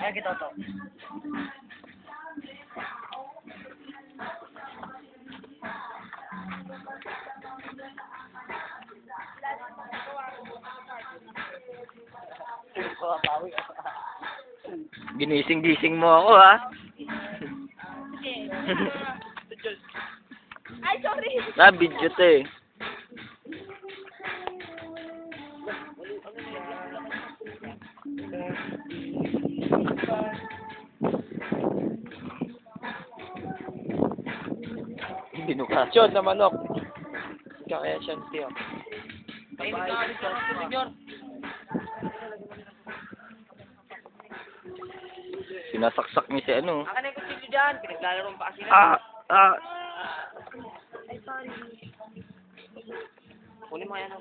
Ay, kita to. Ginising-gising mo ako, ha? Ay, sorry. Video to eh. Binuka. John na manok. Kaya siya tiyo. Ay, senyor. Sinasaksak niya si ano. Akin na yung kutsilyo dyan. Pinaglalaro pa kasi Ay, sorry. Kunin mo yan.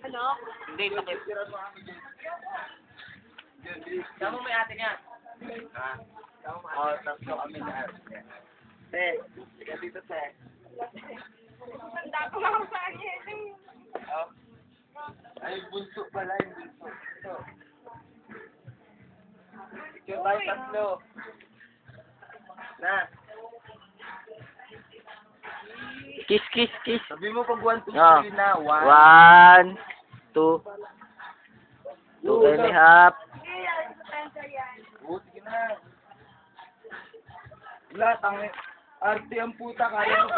Ano? Hindi, takip. Tama mo yung ate niya. Oo, tatlo kami na. Te, sige dito, te. Tanda ko lang sa akin. Ay, bunso pala, yung bunso. Ito. Picture tayo tatlo. Na. Kiss, kiss, kiss. Sabi mo pag 1, 2, Ah. 3 na. 1, 2, 2.5. Oo, sige na. Wala, arte ang puta. Kaya mo